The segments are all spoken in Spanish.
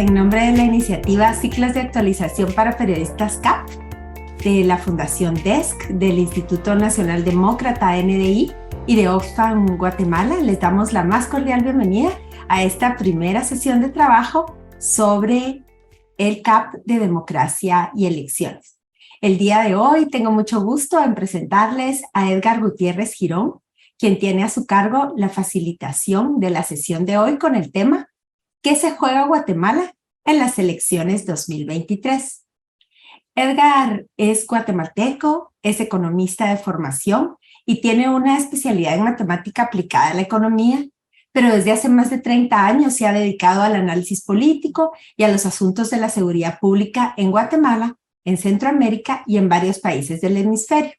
en nombre de la iniciativa Ciclos de Actualización para Periodistas CAP, de la Fundación DESC, del Instituto Nacional Demócrata NDI y de Oxfam Guatemala, les damos la más cordial bienvenida a esta primera sesión de trabajo sobre el CAP de Democracia y Elecciones. El día de hoy tengo mucho gusto en presentarles a Edgar Gutiérrez Girón, quien tiene a su cargo la facilitación de la sesión de hoy con el tema ¿Qué se juega Guatemala en las elecciones 2023? Edgar es guatemalteco, es economista de formación y tiene una especialidad en matemática aplicada a la economía, pero desde hace más de 30 años se ha dedicado al análisis político y a los asuntos de la seguridad pública en Guatemala, en Centroamérica y en varios países del hemisferio.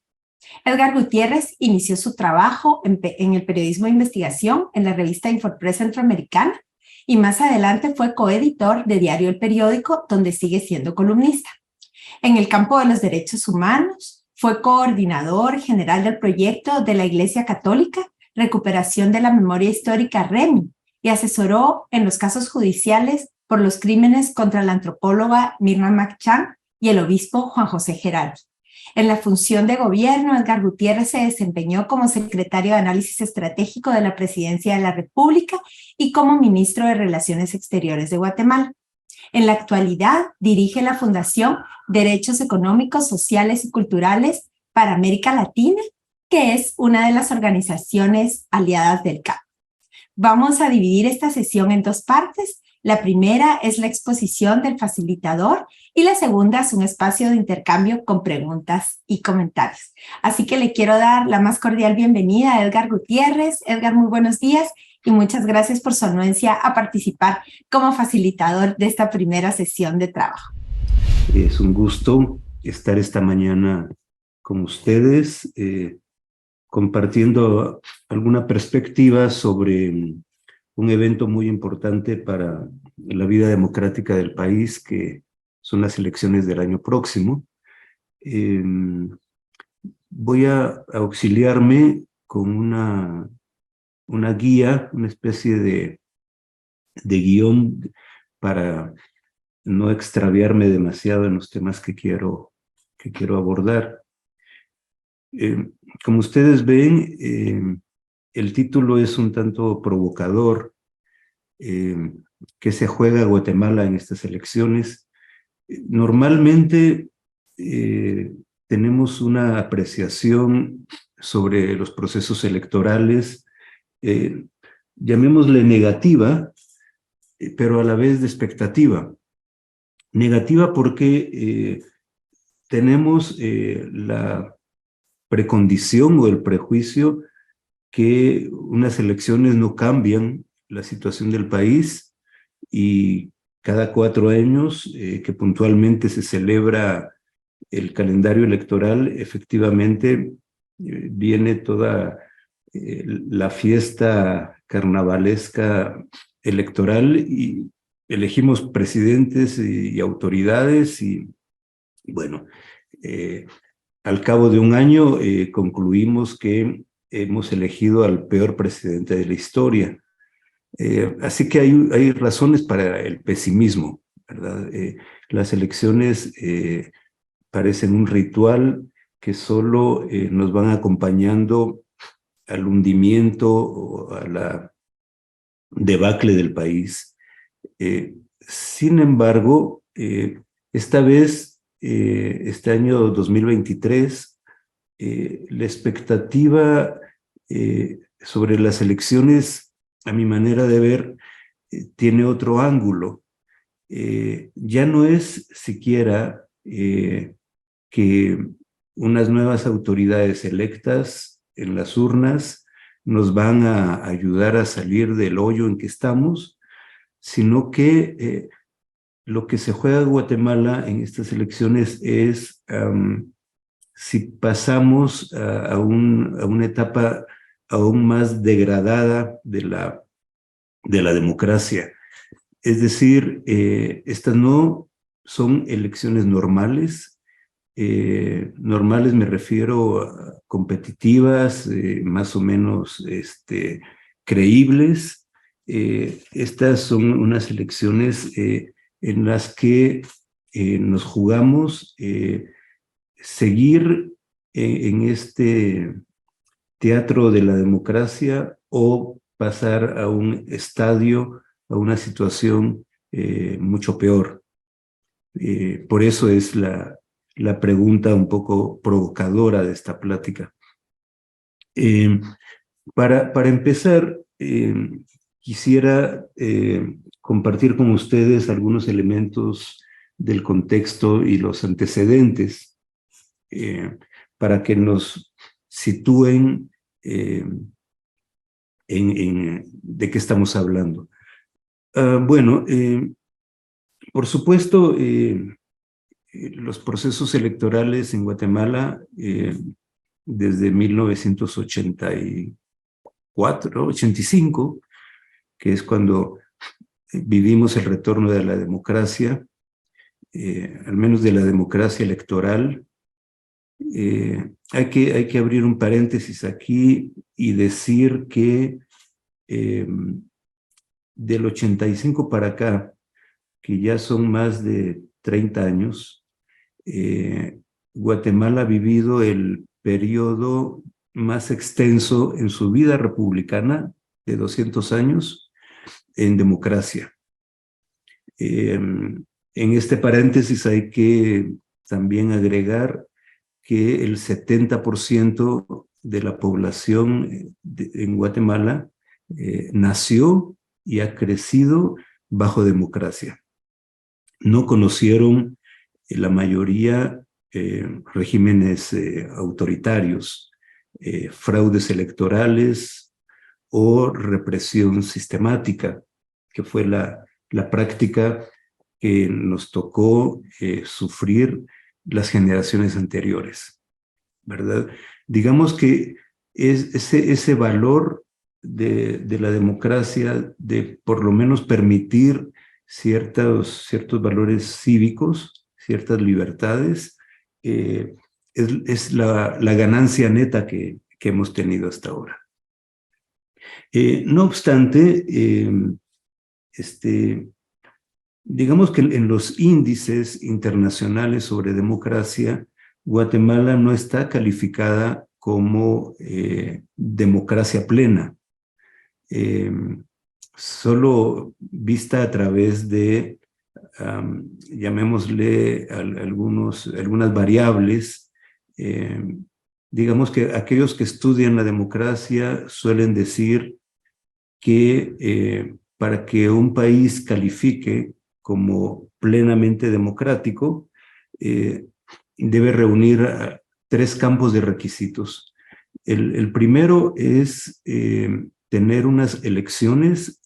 Edgar Gutiérrez inició su trabajo en el periodismo de investigación en la revista Infopress Centroamericana y más adelante fue coeditor de Diario El Periódico, donde sigue siendo columnista. En el campo de los derechos humanos, fue coordinador general del proyecto de la Iglesia Católica, Recuperación de la Memoria Histórica REMI, y asesoró en los casos judiciales por los crímenes contra la antropóloga Mirna McChang y el obispo Juan José Geraldo. En la función de gobierno, Edgar Gutiérrez se desempeñó como secretario de Análisis Estratégico de la Presidencia de la República y como ministro de Relaciones Exteriores de Guatemala. En la actualidad, dirige la Fundación Derechos Económicos, Sociales y Culturales para América Latina, que es una de las organizaciones aliadas del CAP. Vamos a dividir esta sesión en dos partes. La primera es la exposición del facilitador y la segunda es un espacio de intercambio con preguntas y comentarios. Así que le quiero dar la más cordial bienvenida a Edgar Gutiérrez. Edgar, muy buenos días y muchas gracias por su anuencia a participar como facilitador de esta primera sesión de trabajo. Es un gusto estar esta mañana con ustedes, compartiendo alguna perspectiva sobre un evento muy importante para la vida democrática del país, que son las elecciones del año próximo. Voy a auxiliarme con una guía, una especie de guión para no extraviarme demasiado en los temas que quiero abordar. Como ustedes ven, el título es un tanto provocador. ¿Qué se juega Guatemala en estas elecciones? Normalmente tenemos una apreciación sobre los procesos electorales, llamémosle negativa, pero a la vez de expectativa. Negativa porque tenemos la precondición o el prejuicio que unas elecciones no cambian la situación del país y cada 4 años que puntualmente se celebra el calendario electoral, efectivamente viene toda la fiesta carnavalesca electoral y elegimos presidentes y autoridades y bueno, al cabo de un año concluimos que hemos elegido al peor presidente de la historia. Así que hay razones para el pesimismo, ¿verdad? Las elecciones parecen un ritual que solo nos van acompañando al hundimiento o a la debacle del país. Sin embargo, esta vez, este año 2023, la expectativa sobre las elecciones, a mi manera de ver, tiene otro ángulo. Ya no es siquiera que unas nuevas autoridades electas en las urnas nos van a ayudar a salir del hoyo en que estamos, sino que lo que se juega en Guatemala en estas elecciones es si pasamos a una etapa aún más degradada de la democracia. Es decir, estas no son elecciones normales. Normales me refiero a competitivas, más o menos creíbles. Estas son unas elecciones en las que nos jugamos seguir en este teatro de la democracia o pasar a un estadio, a una situación mucho peor. Por eso es la pregunta un poco provocadora de esta plática. Para empezar, quisiera compartir con ustedes algunos elementos del contexto y los antecedentes para que nos sitúen de qué estamos hablando. Bueno, por supuesto, los procesos electorales en Guatemala desde 1984, 85, que es cuando vivimos el retorno de la democracia, al menos de la democracia electoral. Hay que abrir un paréntesis aquí y decir que del 85 para acá, que ya son más de 30 años, Guatemala ha vivido el periodo más extenso en su vida republicana, de 200 años, en democracia. En este paréntesis hay que también agregar que el 70% de la población en Guatemala nació y ha crecido bajo democracia. No conocieron la mayoría regímenes autoritarios, fraudes electorales o represión sistemática, que fue la práctica que nos tocó sufrir las generaciones anteriores, ¿verdad? Digamos que es ese valor de la democracia, de por lo menos permitir ciertos valores cívicos, ciertas libertades, es la ganancia neta que hemos tenido hasta ahora. No obstante, digamos que en los índices internacionales sobre democracia, Guatemala no está calificada como democracia plena. Solo vista a través de, llamémosle, algunas variables. Digamos que aquellos que estudian la democracia suelen decir que para que un país califique como plenamente democrático, debe reunir 3 campos de requisitos. El primero es tener unas elecciones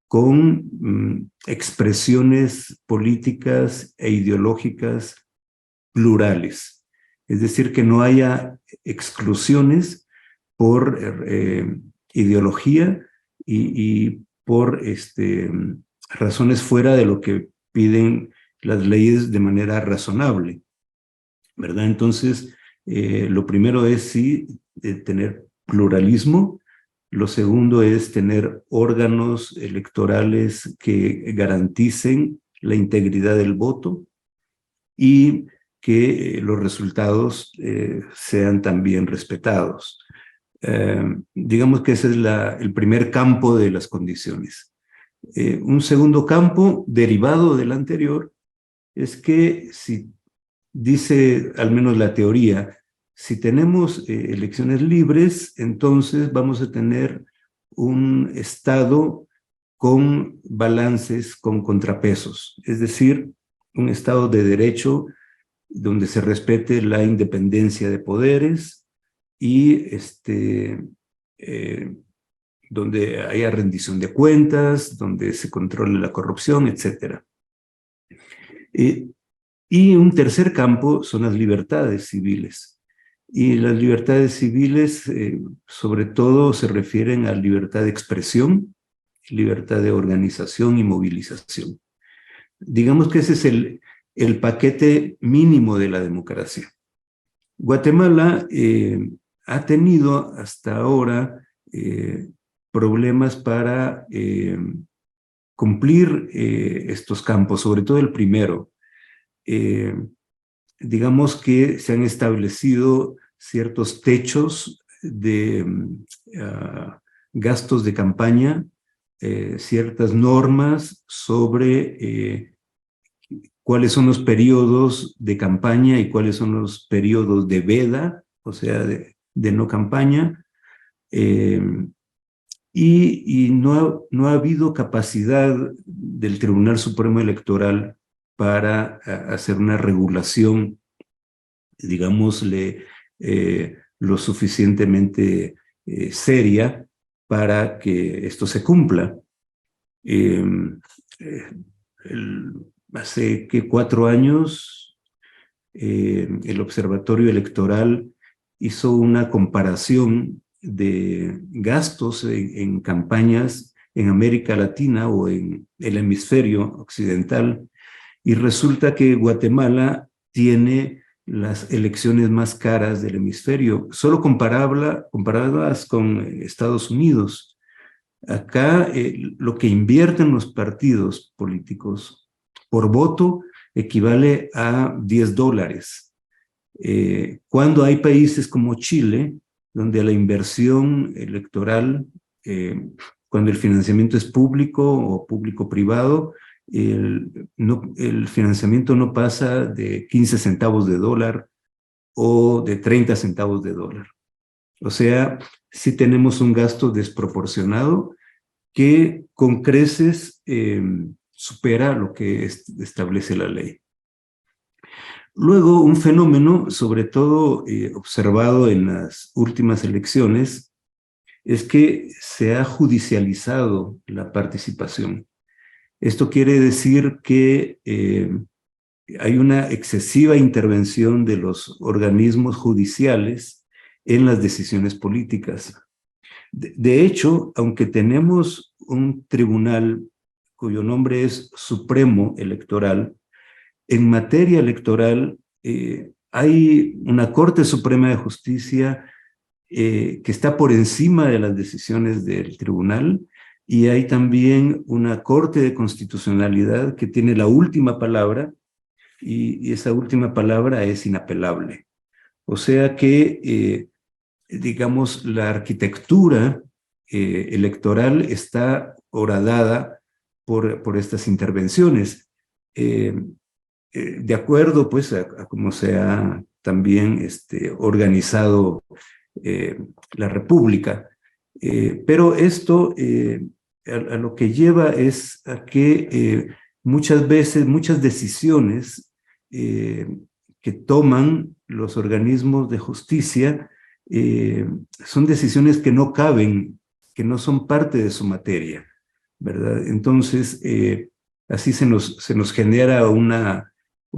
con expresiones políticas e ideológicas plurales. Es decir, que no haya exclusiones por ideología y por razones fuera de lo que piden las leyes de manera razonable, ¿verdad? Entonces, lo primero es sí tener pluralismo. Lo segundo es tener órganos electorales que garanticen la integridad del voto y que los resultados sean también respetados. Digamos que ese es el primer campo de las condiciones. Un segundo campo, derivado del anterior, es que si dice al menos la teoría, si tenemos elecciones libres, entonces vamos a tener un Estado con balances, con contrapesos, es decir, un Estado de derecho donde se respete la independencia de poderes y donde haya rendición de cuentas, donde se controle la corrupción, etc. Y un tercer campo son las libertades civiles. Y las libertades civiles, sobre todo, se refieren a libertad de expresión, libertad de organización y movilización. Digamos que ese es el paquete mínimo de la democracia. Guatemala ha tenido hasta ahora problemas para cumplir estos campos, sobre todo el primero. Digamos que se han establecido ciertos techos de gastos de campaña, ciertas normas sobre cuáles son los periodos de campaña y cuáles son los periodos de veda, o sea, de no campaña, y no ha habido capacidad del Tribunal Supremo Electoral para hacer una regulación, digámosle, lo suficientemente seria para que esto se cumpla. Hace 4 años, el Observatorio Electoral hizo una comparación de gastos en campañas en América Latina o en el hemisferio occidental, y resulta que Guatemala las elecciones más caras del hemisferio, solo comparadas con Estados Unidos. Acá lo que invierten los partidos políticos por voto equivale a $10. Cuando hay países como Chile, donde la inversión electoral, cuando el financiamiento es público o público-privado, el financiamiento no pasa de 15 centavos de dólar o de 30 centavos de dólar. O sea, sí tenemos un gasto desproporcionado que con creces supera lo que establece la ley. Luego, un fenómeno, sobre todo observado en las últimas elecciones, es que se ha judicializado la participación. Esto quiere decir que hay una excesiva intervención de los organismos judiciales en las decisiones políticas. De hecho, aunque tenemos un tribunal cuyo nombre es Supremo Electoral, en materia electoral hay una Corte Suprema de Justicia que está por encima de las decisiones del tribunal, y hay también una Corte de Constitucionalidad que tiene la última palabra, y esa última palabra es inapelable. O sea que, digamos, la arquitectura electoral está horadada por estas intervenciones. De acuerdo, pues, a cómo se ha también organizado la República. Pero esto a lo que lleva es a que muchas veces, muchas decisiones que toman los organismos de justicia son decisiones que no caben, que no son parte de su materia, ¿verdad? Entonces, así se nos genera una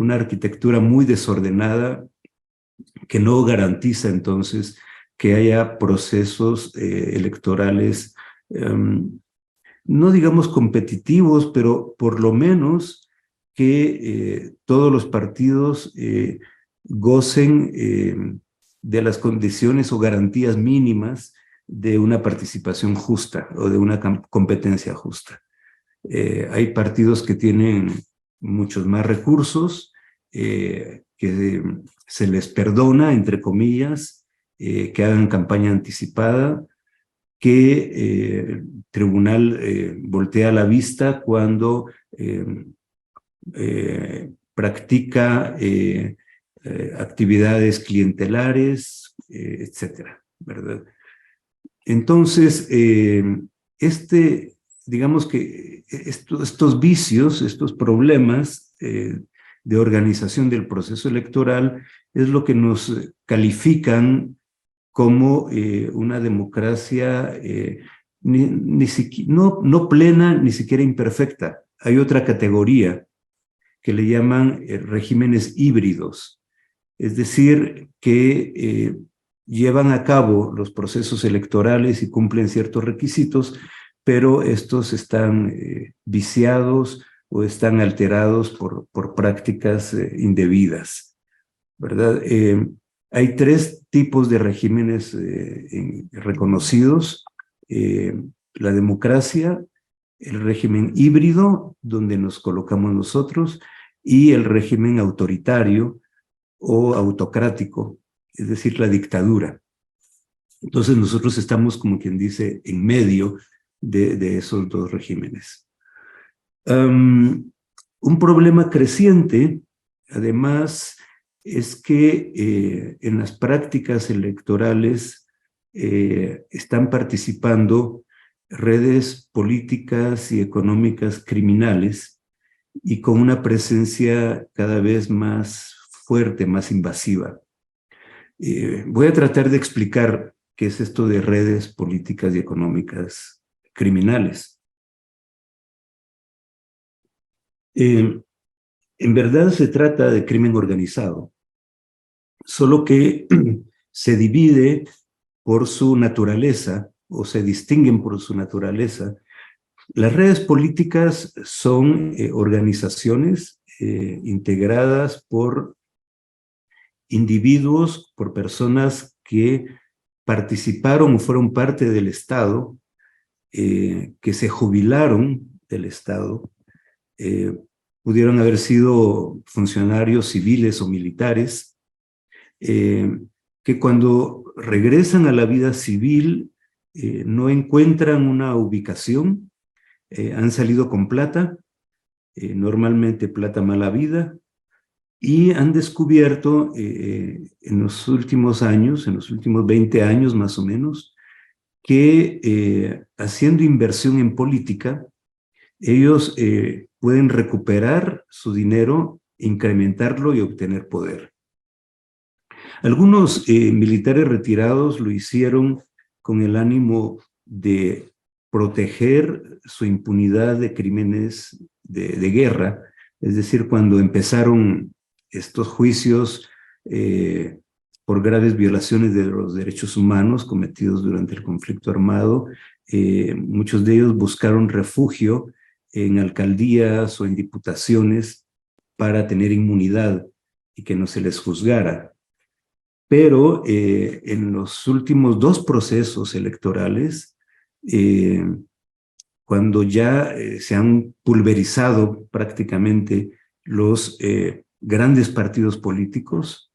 arquitectura muy desordenada que no garantiza entonces que haya procesos electorales, no digamos competitivos, pero por lo menos que todos los partidos gocen de las condiciones o garantías mínimas de una participación justa o de una competencia justa. Hay partidos que tienen muchos más recursos, que se les perdona, entre comillas, que hagan campaña anticipada, que el tribunal voltea la vista cuando practica actividades clientelares, etcétera, ¿verdad? Entonces, digamos que estos vicios, estos problemas de organización del proceso electoral es lo que nos califican como una democracia no plena, ni siquiera imperfecta. Hay otra categoría que le llaman regímenes híbridos, es decir, que llevan a cabo los procesos electorales y cumplen ciertos requisitos, pero estos están viciados o están alterados por prácticas indebidas, ¿verdad? Hay 3 tipos de regímenes reconocidos: la democracia, el régimen híbrido, donde nos colocamos nosotros, y el régimen autoritario o autocrático, es decir, la dictadura. Entonces nosotros estamos, como quien dice, en medio de esos dos regímenes. Un problema creciente, además, es que en las prácticas electorales están participando redes políticas y económicas criminales y con una presencia cada vez más fuerte, más invasiva. Voy a tratar de explicar qué es esto de redes políticas y económicas criminales. En verdad se trata de crimen organizado, solo que se divide por su naturaleza o se distinguen por su naturaleza. Las redes políticas son organizaciones integradas por individuos, por personas que participaron o fueron parte del Estado, que se jubilaron del Estado, pudieron haber sido funcionarios civiles o militares, que cuando regresan a la vida civil no encuentran una ubicación, han salido con plata, normalmente plata mala vida, y han descubierto en los últimos años, en los últimos 20 años más o menos, que haciendo inversión en política, ellos pueden recuperar su dinero, incrementarlo y obtener poder. Algunos militares retirados lo hicieron con el ánimo de proteger su impunidad de crímenes de guerra, es decir, cuando empezaron estos juicios por graves violaciones de los derechos humanos cometidos durante el conflicto armado, muchos de ellos buscaron refugio en alcaldías o en diputaciones para tener inmunidad y que no se les juzgara. Pero en los últimos dos procesos electorales, cuando ya se han pulverizado prácticamente los grandes partidos políticos,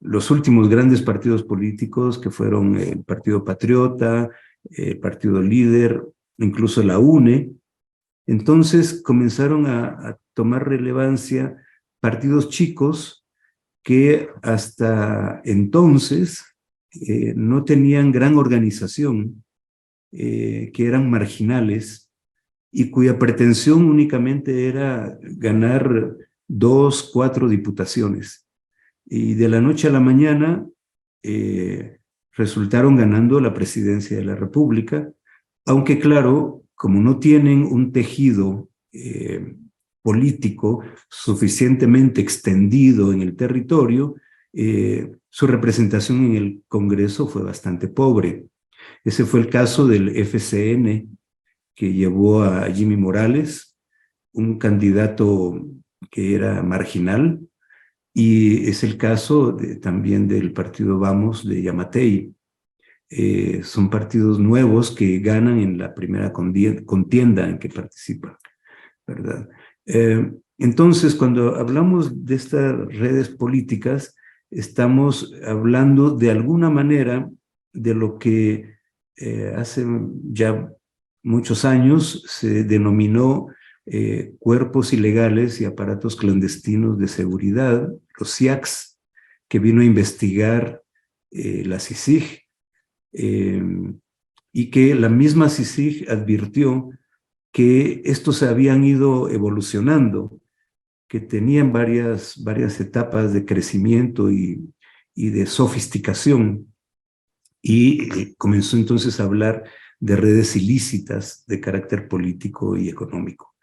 los últimos grandes partidos políticos que fueron el Partido Patriota, el Partido Líder, incluso la UNE, entonces comenzaron a tomar relevancia partidos chicos que hasta entonces no tenían gran organización, que eran marginales y cuya pretensión únicamente era ganar 2, 4 diputaciones. Y de la noche a la mañana resultaron ganando la presidencia de la República, aunque claro, como no tienen un tejido político suficientemente extendido en el territorio, su representación en el Congreso fue bastante pobre. Ese fue el caso del FCN, que llevó a Jimmy Morales, un candidato que era marginal, y es el caso también del partido Vamos de Yamatei. Son partidos nuevos que ganan en la primera contienda en que participan, ¿verdad? Entonces, cuando hablamos de estas redes políticas, estamos hablando de alguna manera de lo que hace ya muchos años se denominó cuerpos ilegales y aparatos clandestinos de seguridad, los CIACS, que vino a investigar la CICIG, y que la misma CICIG advirtió que estos se habían ido evolucionando, que tenían varias etapas de crecimiento y de sofisticación, y comenzó entonces a hablar de redes ilícitas de carácter político y económico.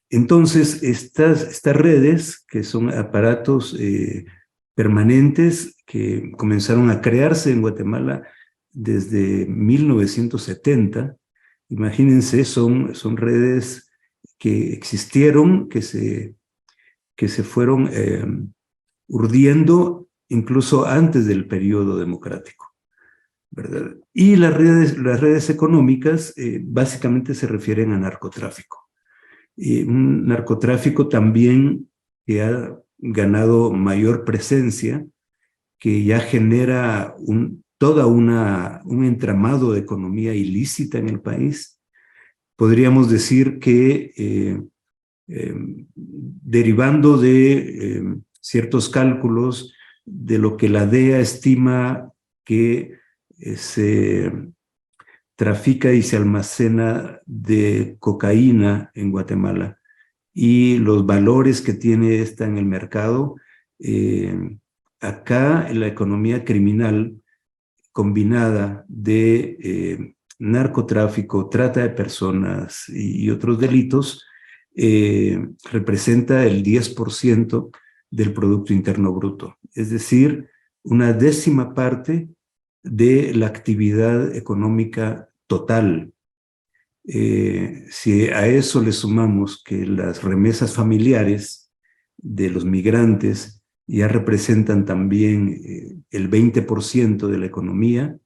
Entonces, estas redes, que son aparatos permanentes que comenzaron a crearse en Guatemala desde 1970, imagínense, son redes que existieron, que se fueron urdiendo incluso antes del periodo democrático, ¿verdad? Y las redes económicas básicamente se refieren a narcotráfico. Un narcotráfico también que ha ganado mayor presencia, que ya genera un entramado de economía ilícita en el país. Podríamos decir que derivando de ciertos cálculos de lo que la DEA estima que se trafica y se almacena de cocaína en Guatemala y los valores que tiene esta en el mercado, acá en la economía criminal combinada de narcotráfico, trata de personas y otros delitos, representa el 10% del Producto Interno Bruto, es decir, una décima parte de la actividad económica total. Si a eso le sumamos que las remesas familiares de los migrantes ya representan también el 20% de la economía,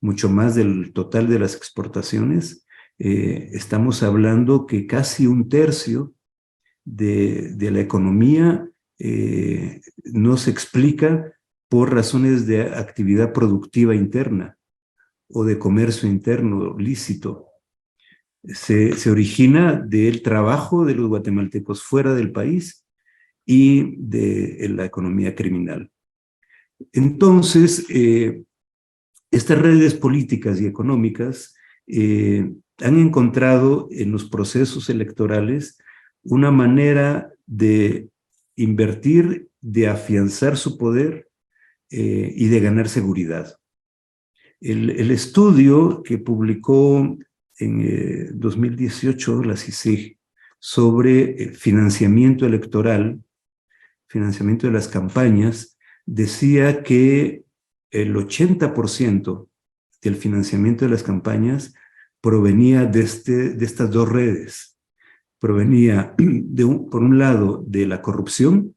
mucho más del total de las exportaciones, estamos hablando que casi un tercio de la economía no se explica por razones de actividad productiva interna o de comercio interno lícito. Se origina del trabajo de los guatemaltecos fuera del país y de la economía criminal. Entonces, estas redes políticas y económicas han encontrado en los procesos electorales una manera de invertir, de afianzar su poder y de ganar seguridad. El estudio que publicó en 2018 la CICIG sobre financiamiento electoral, financiamiento de las campañas, decía que el 80% del financiamiento de las campañas provenía de estas dos redes. Provenía, por un lado, de la corrupción,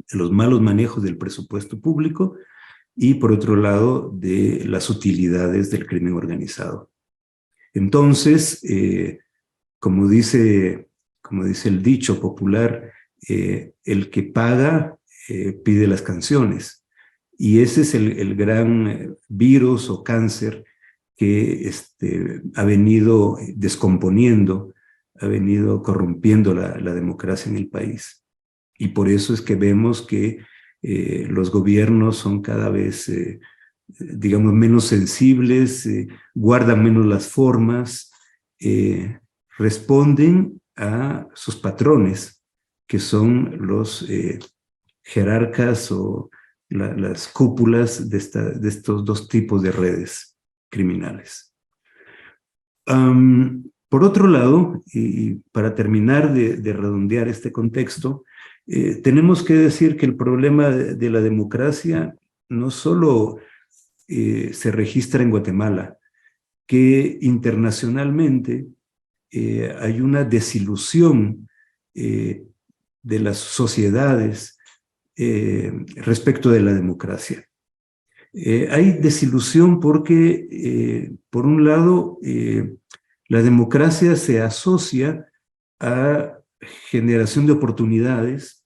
de los malos manejos del presupuesto público, y por otro lado, de las utilidades del crimen organizado. Entonces, como dice el dicho popular, el que paga pide las canciones. Y ese es el gran virus o cáncer que ha venido descomponiendo, ha venido corrompiendo la democracia en el país. Y por eso es que vemos que los gobiernos son cada vez, digamos, menos sensibles, guardan menos las formas, responden a sus patrones, que son los jerarcas o las cúpulas de estos dos tipos de redes criminales. Por otro lado, y para terminar de redondear este contexto, tenemos que decir que el problema de la democracia no solo se registra en Guatemala, que internacionalmente hay una desilusión de las sociedades respecto de la democracia. Hay desilusión porque, por un lado, la democracia se asocia a generación de oportunidades,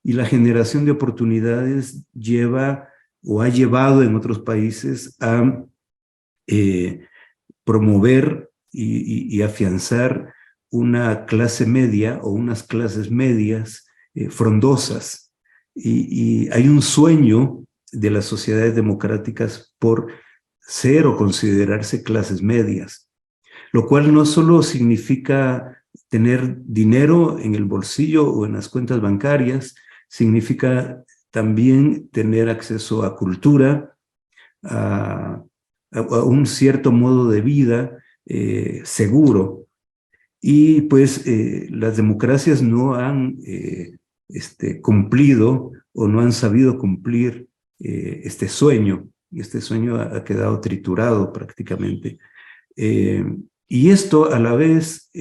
y la generación de oportunidades lleva o ha llevado en otros países a promover y afianzar una clase media o unas clases medias frondosas. Y hay un sueño de las sociedades democráticas por ser o considerarse clases medias, lo cual no solo significa tener dinero en el bolsillo o en las cuentas bancarias, significa también tener acceso a cultura, a un cierto modo de vida seguro. Y pues las democracias no han cumplido o no han sabido cumplir este sueño, y este sueño ha quedado triturado prácticamente. Y esto a la vez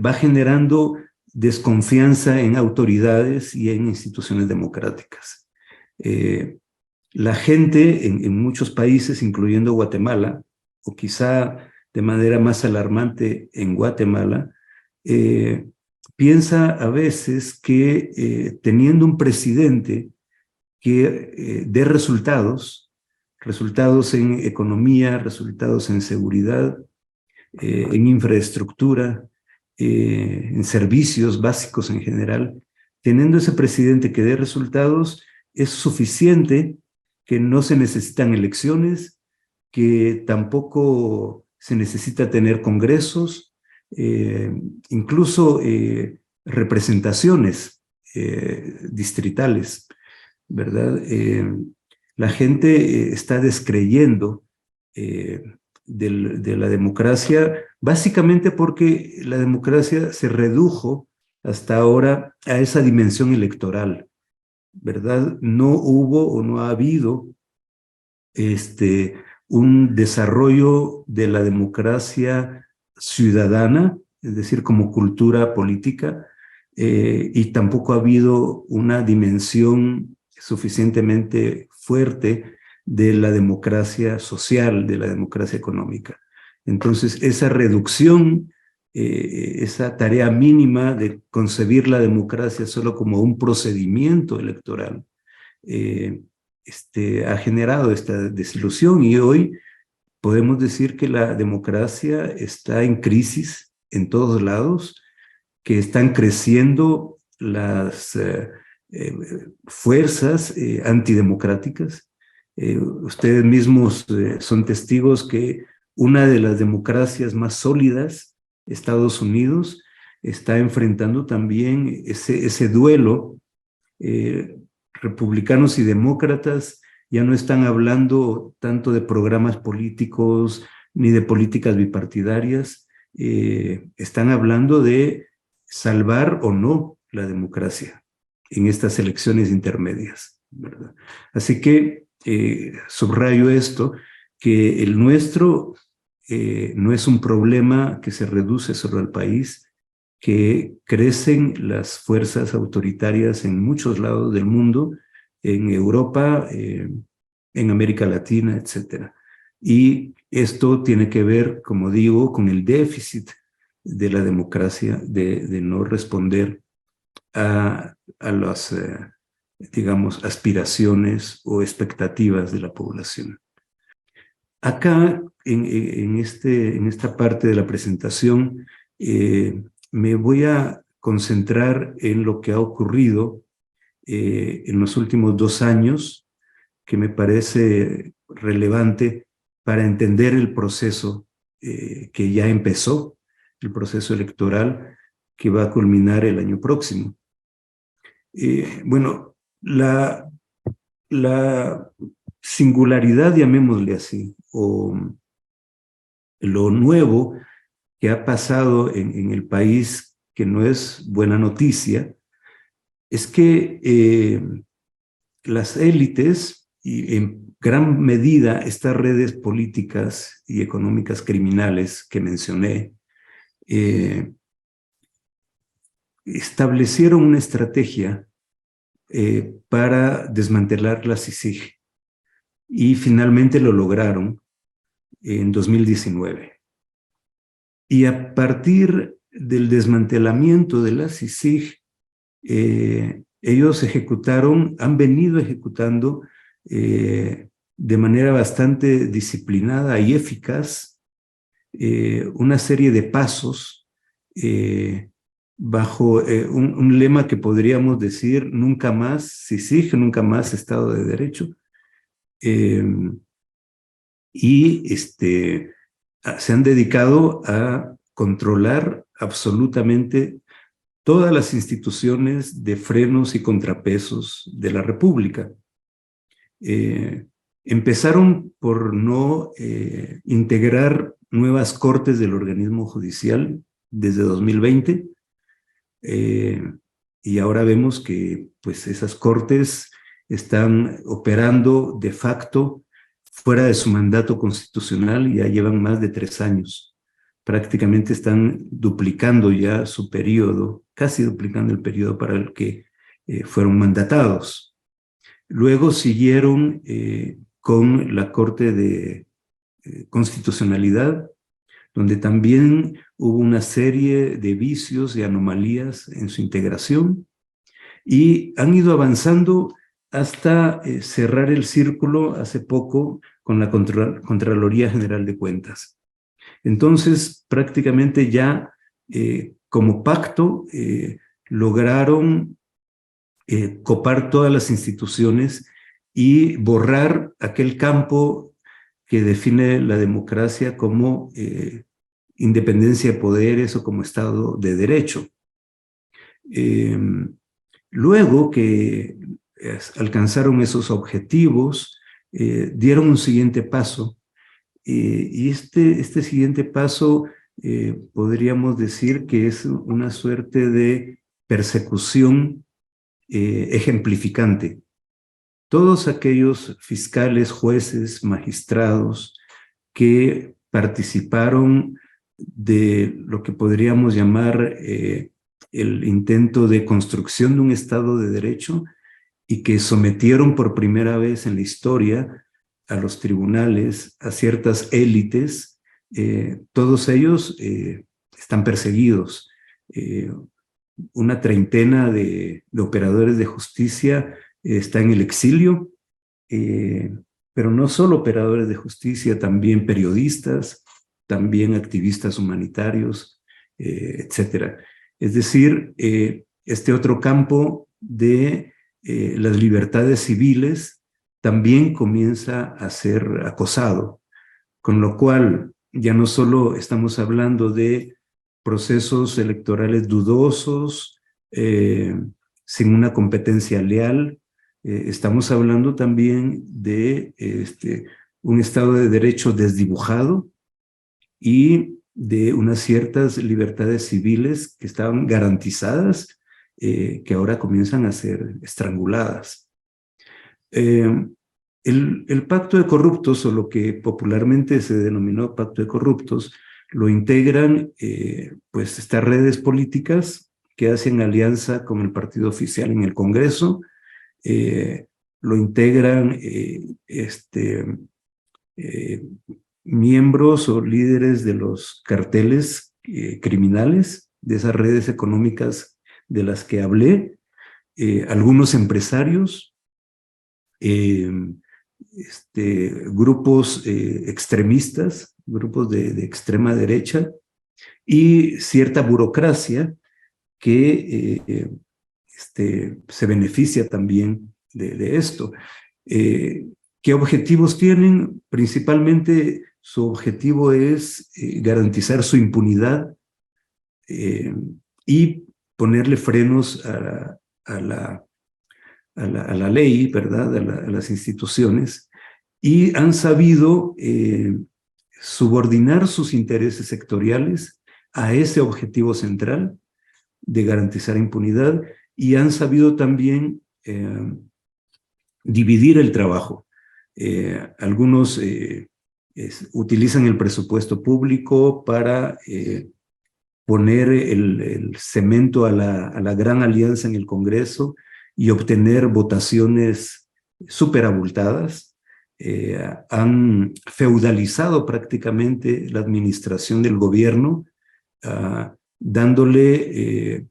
va generando desconfianza en autoridades y en instituciones democráticas. La gente en muchos países, incluyendo Guatemala, o quizá de manera más alarmante en Guatemala, piensa a veces que teniendo un presidente que dé resultados, resultados en economía, resultados en seguridad, en infraestructura, en servicios básicos en general, teniendo ese presidente que dé resultados, es suficiente, que no se necesitan elecciones, que tampoco se necesita tener congresos, incluso representaciones distritales, ¿verdad? La gente está descreyendo de la democracia, básicamente porque la democracia se redujo hasta ahora a esa dimensión electoral, ¿verdad? No hubo o no ha habido un desarrollo de la democracia ciudadana, es decir, como cultura política, y tampoco ha habido una dimensión suficientemente fuerte de la democracia social, de la democracia económica. Entonces, esa reducción, esa tarea mínima de concebir la democracia solo como un procedimiento electoral, ha generado esta desilusión, y hoy podemos decir que la democracia está en crisis en todos lados, que están creciendo las fuerzas antidemocráticas. Ustedes mismos son testigos que una de las democracias más sólidas, Estados Unidos, está enfrentando también ese duelo. Republicanos y demócratas ya no están hablando tanto de programas políticos ni de políticas bipartidarias, están hablando de salvar o no la democracia en estas elecciones intermedias, ¿verdad? Así que subrayo esto, que el nuestro no es un problema que se reduce sobre el país, que crecen las fuerzas autoritarias en muchos lados del mundo, en Europa, en América Latina, etc. Y esto tiene que ver, como digo, con el déficit de la democracia, de no responder a las, digamos, aspiraciones o expectativas de la población. Acá, en esta parte de la presentación, me voy a concentrar en lo que ha ocurrido en los últimos 2 años, que me parece relevante para entender el proceso que ya empezó, el proceso electoral que va a culminar el año próximo. Bueno, la singularidad, llamémosle así, o lo nuevo que ha pasado en el país, que no es buena noticia, es que las élites, y en gran medida estas redes políticas y económicas criminales que mencioné, establecieron una estrategia para desmantelar la CICIG, y finalmente lo lograron en 2019. Y a partir del desmantelamiento de la CICIG, ellos han venido ejecutando de manera bastante disciplinada y eficaz una serie de pasos bajo un lema que podríamos decir: nunca más CICIG, nunca más Estado de Derecho. Y se han dedicado a controlar absolutamente todas las instituciones de frenos y contrapesos de la República. Empezaron por no integrar nuevas cortes del organismo judicial desde 2020, y ahora vemos que pues, esas cortes están operando de facto fuera de su mandato constitucional. Ya llevan más de 3 años. Prácticamente están duplicando ya su periodo, casi duplicando el periodo para el que fueron mandatados. Luego siguieron con la Corte de Constitucionalidad, donde también hubo una serie de vicios y anomalías en su integración, y han ido avanzando hasta cerrar el círculo hace poco con la Contraloría General de Cuentas. Entonces, prácticamente ya como pacto lograron copar todas las instituciones y borrar aquel campo que define la democracia como independencia de poderes o como Estado de Derecho. Luego que alcanzaron esos objetivos, dieron un siguiente paso, y este siguiente paso podríamos decir que es una suerte de persecución ejemplificante. Todos aquellos fiscales, jueces, magistrados que participaron de lo que podríamos llamar el intento de construcción de un Estado de Derecho y que sometieron por primera vez en la historia a los tribunales, a ciertas élites, todos ellos están perseguidos. Una treintena de operadores de justicia está en el exilio, pero no solo operadores de justicia, también periodistas, también activistas humanitarios, etcétera. Es decir, este otro campo de las libertades civiles también comienza a ser acosado, con lo cual ya no solo estamos hablando de procesos electorales dudosos, sin una competencia leal, estamos hablando también de un Estado de Derecho desdibujado y de unas ciertas libertades civiles que estaban garantizadas, que ahora comienzan a ser estranguladas. El pacto de corruptos, o lo que popularmente se denominó pacto de corruptos, lo integran pues estas redes políticas que hacen alianza con el partido oficial en el Congreso, lo integran miembros o líderes de los carteles criminales, de esas redes económicas de las que hablé, algunos empresarios, grupos extremistas, grupos de extrema derecha, y cierta burocracia que se beneficia también de esto. ¿Qué objetivos tienen? Principalmente su objetivo es garantizar su impunidad y ponerle frenos a la ley, ¿verdad? A las instituciones, y han sabido subordinar sus intereses sectoriales a ese objetivo central de garantizar impunidad, y han sabido también dividir el trabajo. Algunos utilizan el presupuesto público para poner el cemento a la gran alianza en el Congreso y obtener votaciones súper abultadas. Han feudalizado prácticamente la administración del gobierno, dándole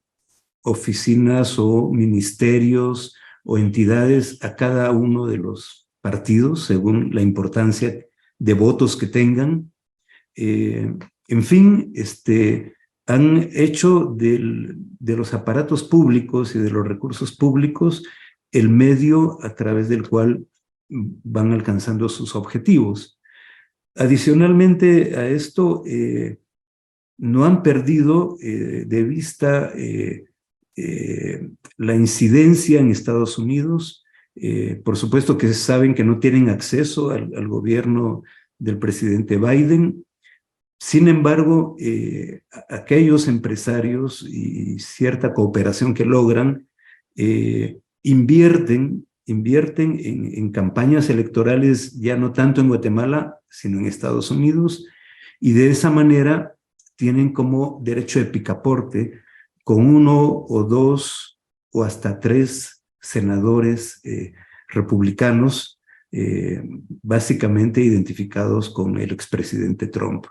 oficinas o ministerios o entidades a cada uno de los partidos según la importancia de votos que tengan. En fin, han hecho de los aparatos públicos y de los recursos públicos el medio a través del cual van alcanzando sus objetivos. Adicionalmente a esto, no han perdido de vista la incidencia en Estados Unidos. Por supuesto que saben que no tienen acceso al gobierno del presidente Biden. Sin embargo, aquellos empresarios y cierta cooperación que logran invierten en campañas electorales, ya no tanto en Guatemala, sino en Estados Unidos, y de esa manera tienen como derecho de picaporte con 1 o 2 o hasta 3 senadores republicanos, básicamente identificados con el expresidente Trump.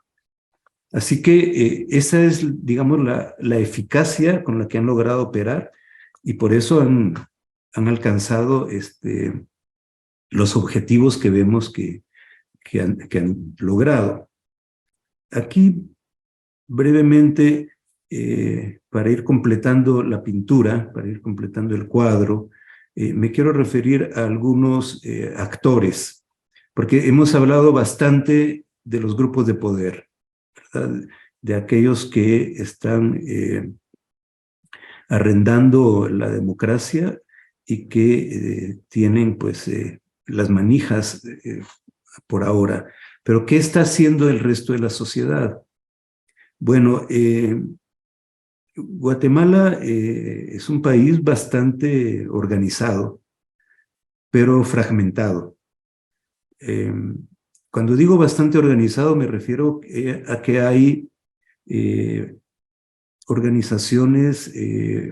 Así que esa es, digamos, la eficacia con la que han logrado operar, y por eso han alcanzado los objetivos que vemos que han logrado. Aquí, brevemente, para ir completando la pintura, para ir completando el cuadro, me quiero referir a algunos actores, porque hemos hablado bastante de los grupos de poder, ¿verdad? De aquellos que están arrendando la democracia y que tienen pues las manijas por ahora. Pero ¿qué está haciendo el resto de la sociedad? Bueno, Guatemala es un país bastante organizado, pero fragmentado. Cuando digo bastante organizado, me refiero a que hay organizaciones,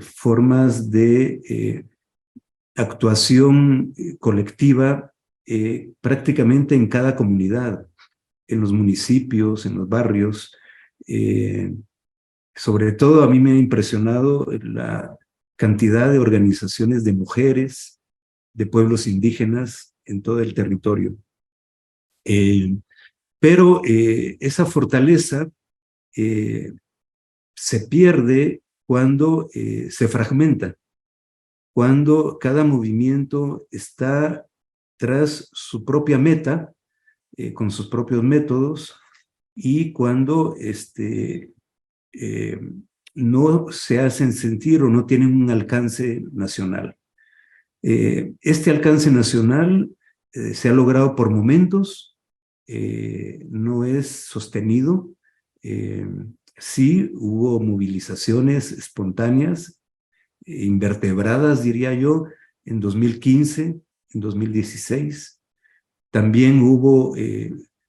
formas de actuación colectiva prácticamente en cada comunidad, en los municipios, en los barrios. Sobre todo a mí me ha impresionado la cantidad de organizaciones de mujeres, de pueblos indígenas en todo el territorio. Pero esa fortaleza se pierde cuando se fragmenta, cuando cada movimiento está tras su propia meta, con sus propios métodos, y cuando no se hacen sentir o no tienen un alcance nacional. Este alcance nacional se ha logrado por momentos, no es sostenido. Sí hubo movilizaciones espontáneas, invertebradas, diría yo, en 2015, en 2016. También hubo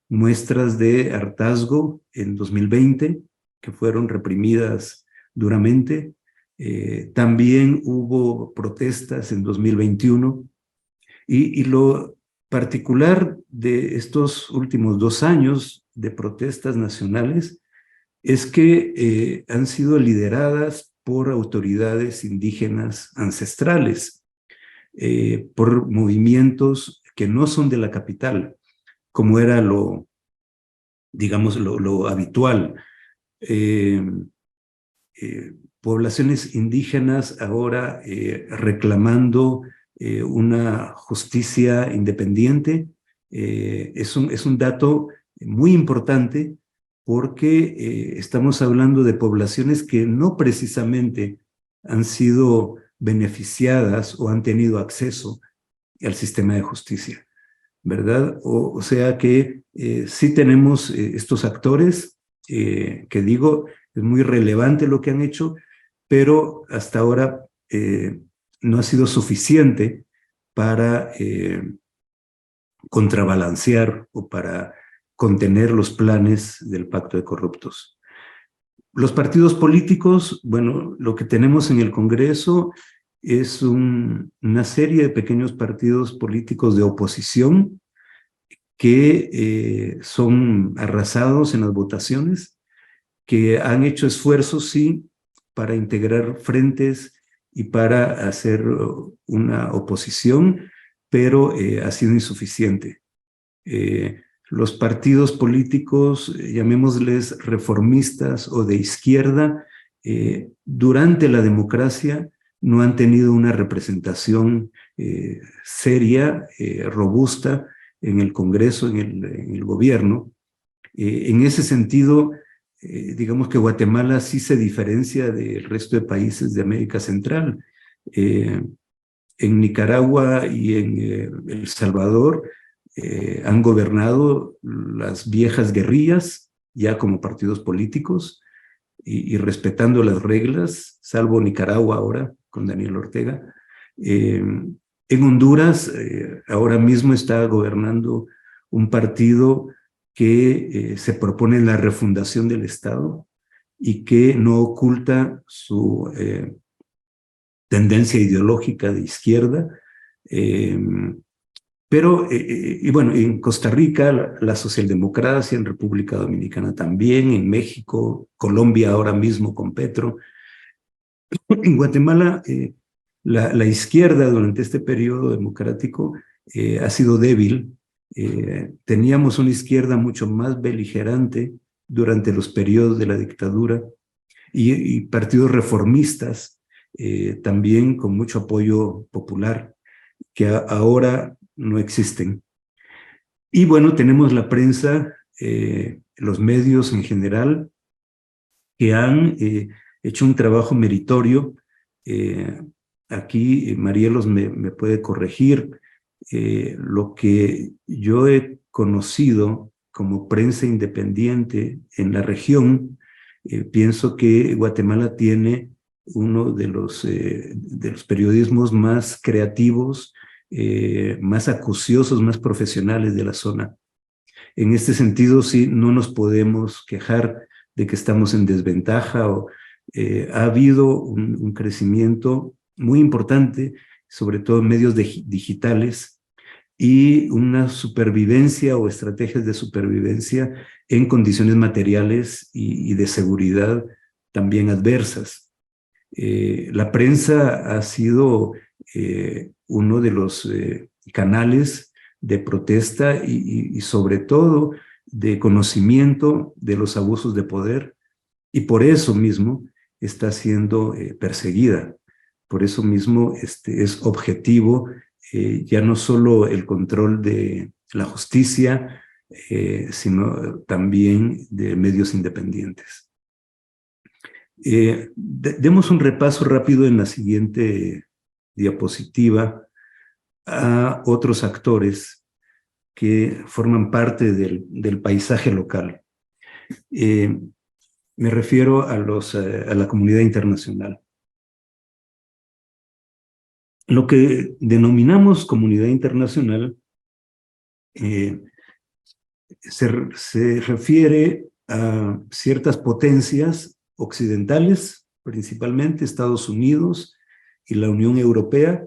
muestras de hartazgo en 2020, que fueron reprimidas duramente. También hubo protestas en 2021. Y lo particular de estos últimos 2 años de protestas nacionales es que han sido lideradas por autoridades indígenas ancestrales, por movimientos que no son de la capital, como era digamos, lo habitual. Poblaciones indígenas ahora reclamando una justicia independiente. Es un dato muy importante, porque estamos hablando de poblaciones que no precisamente han sido beneficiadas o han tenido acceso al sistema de justicia, ¿verdad? O sea que sí tenemos estos actores, que digo, es muy relevante lo que han hecho, pero hasta ahora no ha sido suficiente para contrabalancear o para contener los planes del Pacto de Corruptos. Los partidos políticos, bueno, lo que tenemos en el Congreso es una serie de pequeños partidos políticos de oposición que son arrasados en las votaciones, que han hecho esfuerzos, sí, para integrar frentes y para hacer una oposición, pero ha sido insuficiente. Los partidos políticos, llamémosles reformistas o de izquierda, durante la democracia no han tenido una representación seria, robusta en el Congreso, en el gobierno. En ese sentido, digamos que Guatemala sí se diferencia del resto de países de América Central. En Nicaragua y en El Salvador han gobernado las viejas guerrillas, ya como partidos políticos, y respetando las reglas, salvo Nicaragua ahora, con Daniel Ortega. En Honduras, ahora mismo está gobernando un partido que se propone la refundación del Estado y que no oculta su tendencia ideológica de izquierda. Pero, y bueno, en Costa Rica, la socialdemocracia, en República Dominicana también, en México, Colombia ahora mismo con Petro. En Guatemala, la izquierda durante este periodo democrático ha sido débil. Teníamos una izquierda mucho más beligerante durante los periodos de la dictadura y partidos reformistas también con mucho apoyo popular que ahora no existen. Y bueno, tenemos la prensa, los medios en general, que han hecho un trabajo meritorio. Aquí Marielos me puede corregir. Lo que yo he conocido como prensa independiente en la región, pienso que Guatemala tiene uno de los periodismos más creativos, más acuciosos, más profesionales de la zona. En este sentido, sí, no nos podemos quejar de que estamos en desventaja. Ha habido un crecimiento muy importante, sobre todo en medios digitales, y una supervivencia o estrategias de supervivencia en condiciones materiales y de seguridad también adversas. La prensa ha sido uno de los canales de protesta y sobre todo de conocimiento de los abusos de poder, y por eso mismo está siendo perseguida. Por eso mismo es objetivo ya no solo el control de la justicia, sino también de medios independientes. Demos un repaso rápido en la siguiente diapositiva a otros actores que forman parte del paisaje local. Me refiero a la comunidad internacional. Lo que denominamos comunidad internacional se refiere a ciertas potencias occidentales, principalmente Estados Unidos y la Unión Europea,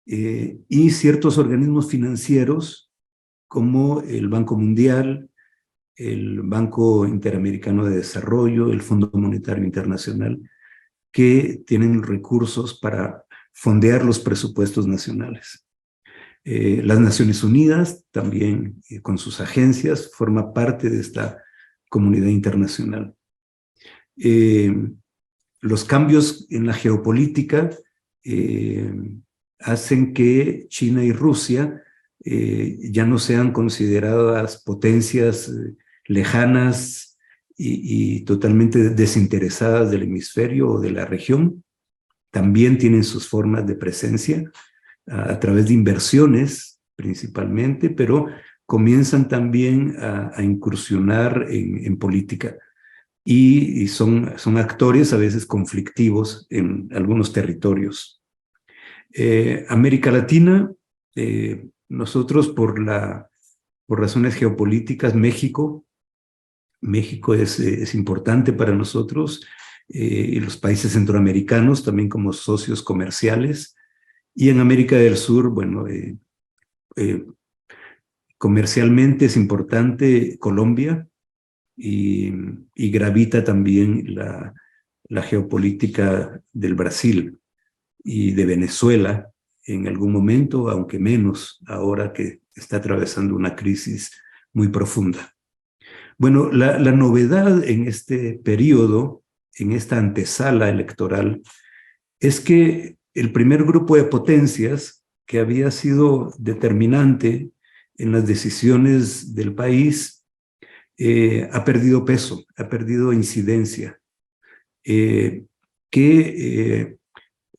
y ciertos organismos financieros como el Banco Mundial, el Banco Interamericano de Desarrollo, el Fondo Monetario Internacional, que tienen recursos para fondear los presupuestos nacionales. Las Naciones Unidas, también con sus agencias, forma parte de esta comunidad internacional. Los cambios en la geopolítica hacen que China y Rusia ya no sean consideradas potencias lejanas y totalmente desinteresadas del hemisferio o de la región. También tienen sus formas de presencia a través de inversiones principalmente, pero comienzan también a incursionar en política y son actores a veces conflictivos en algunos territorios. América Latina, nosotros por razones geopolíticas, México es importante para nosotros, y los países centroamericanos también como socios comerciales, y en América del Sur, bueno, comercialmente es importante Colombia y gravita también la geopolítica del Brasil y de Venezuela en algún momento, aunque menos ahora que está atravesando una crisis muy profunda. Bueno, la novedad en este periodo, en esta antesala electoral, es que el primer grupo de potencias que había sido determinante en las decisiones del país ha perdido peso, ha perdido incidencia.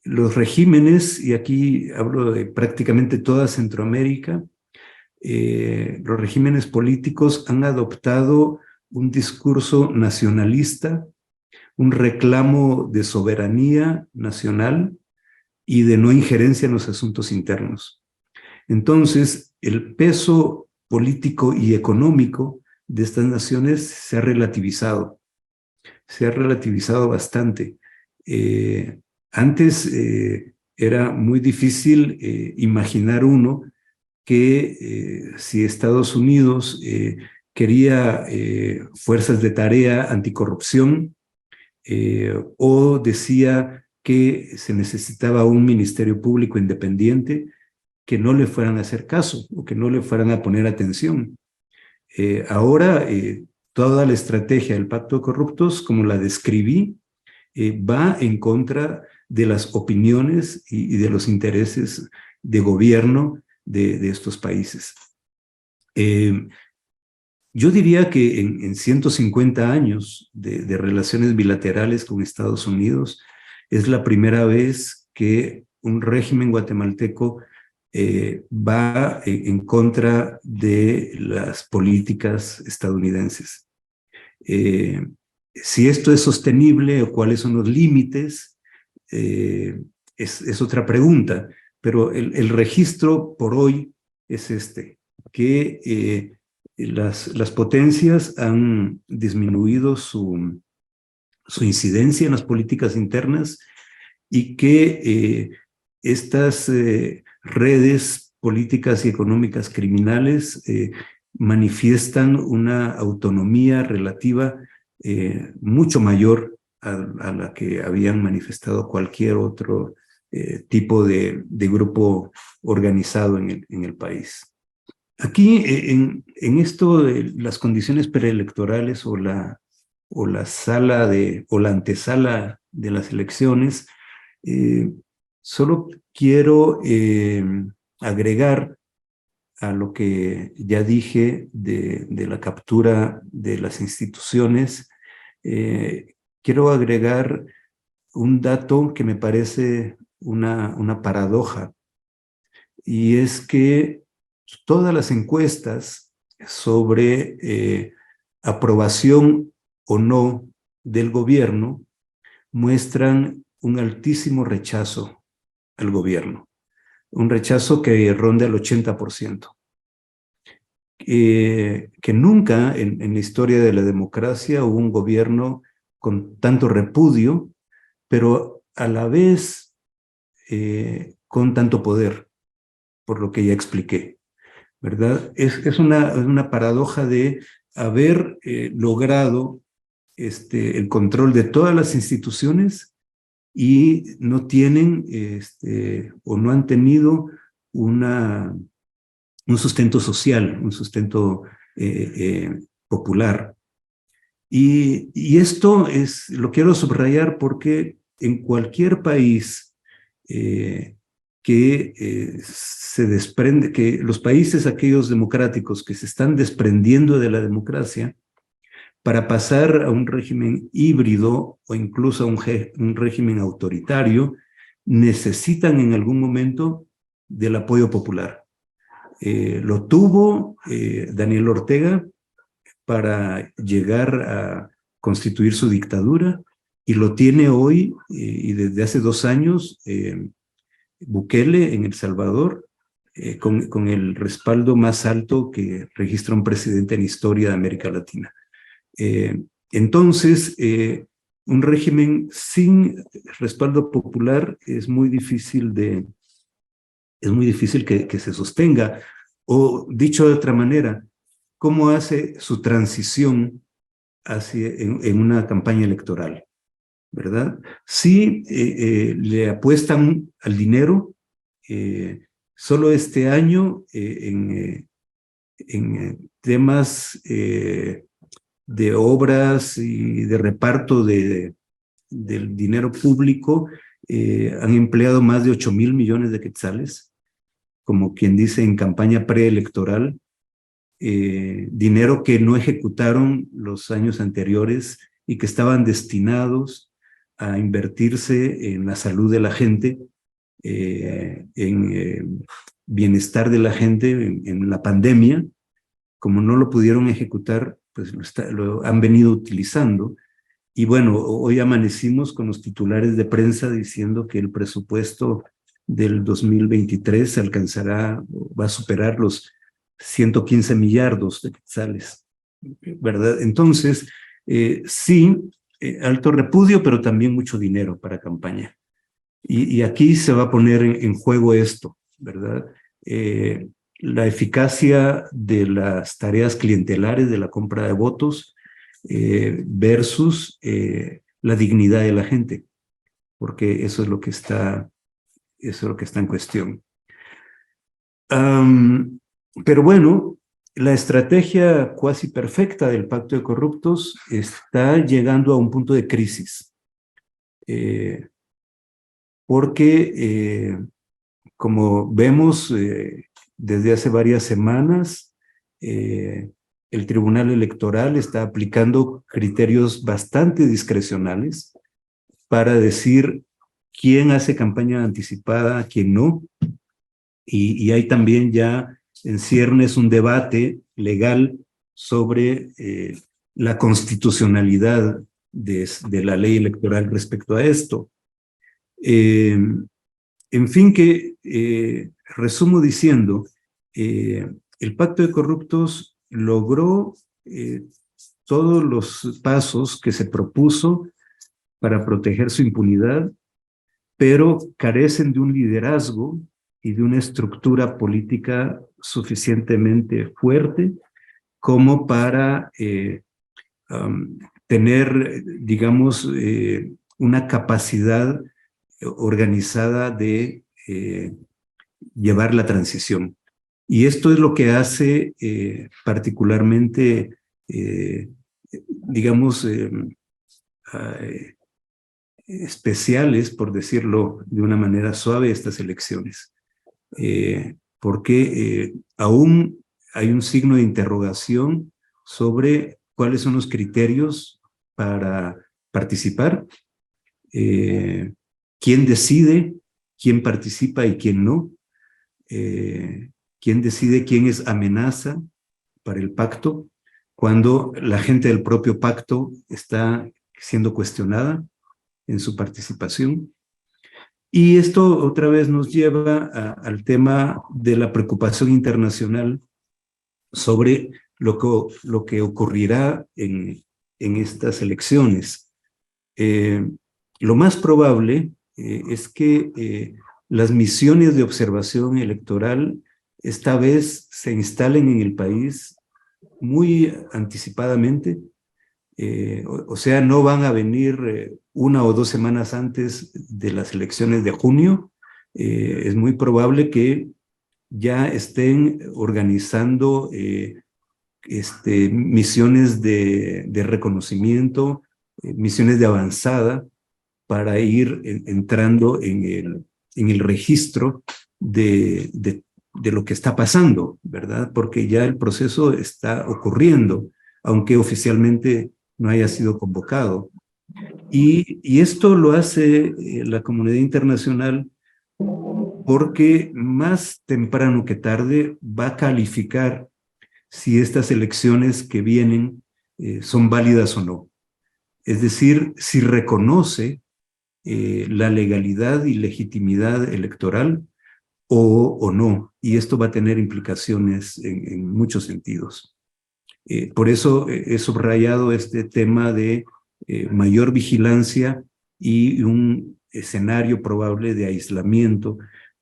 Los regímenes, y aquí hablo de prácticamente toda Centroamérica, los regímenes políticos han adoptado un discurso nacionalista, un reclamo de soberanía nacional y de no injerencia en los asuntos internos. Entonces, el peso político y económico de estas naciones se ha relativizado bastante. Antes era muy difícil imaginar uno que si Estados Unidos quería fuerzas de tarea anticorrupción, o decía que se necesitaba un ministerio público independiente, que no le fueran a hacer caso o que no le fueran a poner atención. Ahora, toda la estrategia del Pacto de Corruptos, como la describí, va en contra de las opiniones y de los intereses de gobierno de estos países. Yo diría que en 150 años de relaciones bilaterales con Estados Unidos, es la primera vez que un régimen guatemalteco va en contra de las políticas estadounidenses. Si esto es sostenible o cuáles son los límites, es otra pregunta, pero el registro por hoy es este, que las potencias han disminuido su incidencia en las políticas internas y que estas redes políticas y económicas criminales manifiestan una autonomía relativa mucho mayor a la que habían manifestado cualquier otro tipo de grupo organizado en el país. Aquí, en esto de las condiciones preelectorales o la antesala de las elecciones, solo quiero agregar a lo que ya dije de la captura de las instituciones. Quiero agregar un dato que me parece una paradoja, y es que todas las encuestas sobre aprobación o no del gobierno muestran un altísimo rechazo al gobierno, un rechazo que ronda el 80%. Que nunca en la historia de la democracia hubo un gobierno con tanto repudio, pero a la vez con tanto poder, por lo que ya expliqué, ¿verdad? Es una paradoja de haber logrado el control de todas las instituciones y no tienen o no han tenido un sustento social, un sustento popular. Y esto lo quiero subrayar porque en cualquier país que se desprende, que los países aquellos democráticos que se están desprendiendo de la democracia, para pasar a un régimen híbrido o incluso a un régimen autoritario, necesitan en algún momento del apoyo popular. Lo tuvo Daniel Ortega para llegar a constituir su dictadura, y lo tiene hoy y desde hace 2 años Bukele en El Salvador, con el respaldo más alto que registra un presidente en la historia de América Latina. Entonces, un régimen sin respaldo popular es muy difícil que se sostenga. O dicho de otra manera, ¿cómo hace su transición en una campaña electoral? ¿Verdad? Si le apuestan al dinero, solo este año en temas de obras y de reparto del dinero público, han empleado más de 8,000 millones de quetzales, como quien dice, en campaña preelectoral, dinero que no ejecutaron los años anteriores y que estaban destinados a invertirse en la salud de la gente, en bienestar de la gente, en la pandemia. Como no lo pudieron ejecutar, pues lo han venido utilizando. Y bueno, hoy amanecimos con los titulares de prensa diciendo que el presupuesto del 2023 va a superar los 115 millardos de quetzales, ¿verdad? Entonces, sí, alto repudio, pero también mucho dinero para campaña. Y aquí se va a poner en juego esto, ¿verdad? la eficacia de las tareas clientelares de la compra de votos versus la dignidad de la gente, porque eso es lo que está en cuestión. Pero bueno, la estrategia cuasi perfecta del Pacto de Corruptos está llegando a un punto de crisis, porque como vemos desde hace varias semanas, el Tribunal Electoral está aplicando criterios bastante discrecionales para decir quién hace campaña anticipada, quién no, y hay también ya en ciernes un debate legal sobre la constitucionalidad de la ley electoral respecto a esto. En fin, que resumo diciendo, el Pacto de Corruptos logró todos los pasos que se propuso para proteger su impunidad, pero carecen de un liderazgo y de una estructura política suficientemente fuerte como para tener, digamos, una capacidad organizada de llevar la transición. Y esto es lo que hace particularmente, digamos, especiales, por decirlo de una manera suave, estas elecciones. Porque aún hay un signo de interrogación sobre cuáles son los criterios para participar, quién decide quién participa y quién no, quién decide quién es amenaza para el pacto, cuando la gente del propio pacto está siendo cuestionada en su participación. Y esto otra vez nos lleva al tema de la preocupación internacional sobre lo que ocurrirá en estas elecciones. Lo más probable es que las misiones de observación electoral esta vez se instalen en el país muy anticipadamente, o sea, no van a venir 1 o 2 semanas antes de las elecciones de junio. Es muy probable que ya estén organizando misiones de reconocimiento, misiones de avanzada, para ir entrando en el registro de lo que está pasando, ¿verdad? Porque ya el proceso está ocurriendo, aunque oficialmente no haya sido convocado. Y esto lo hace la comunidad internacional porque más temprano que tarde va a calificar si estas elecciones que vienen son válidas o no. Es decir, si reconoce la legalidad y legitimidad electoral o no. Y esto va a tener implicaciones en muchos sentidos. Por eso he subrayado este tema de mayor vigilancia y un escenario probable de aislamiento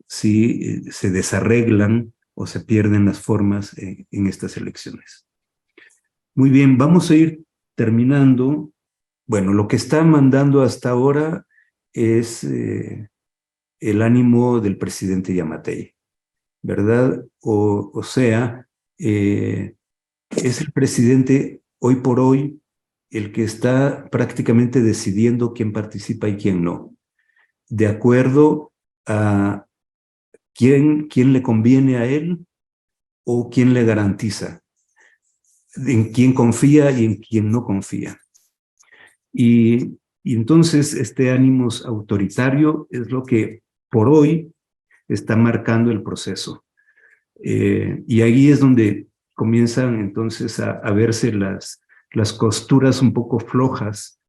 si se desarreglan o se pierden las formas en estas elecciones. Muy bien, vamos a ir terminando. Bueno, lo que está mandando hasta ahora es el ánimo del presidente Giammattei, ¿verdad? O sea, es el presidente hoy por hoy el que está prácticamente decidiendo quién participa y quién no, de acuerdo a quién le conviene a él o quién le garantiza, en quién confía y en quién no confía. Y entonces este ánimo autoritario es lo que por hoy está marcando el proceso. Y ahí es donde comienzan entonces a verse las costuras un poco flojas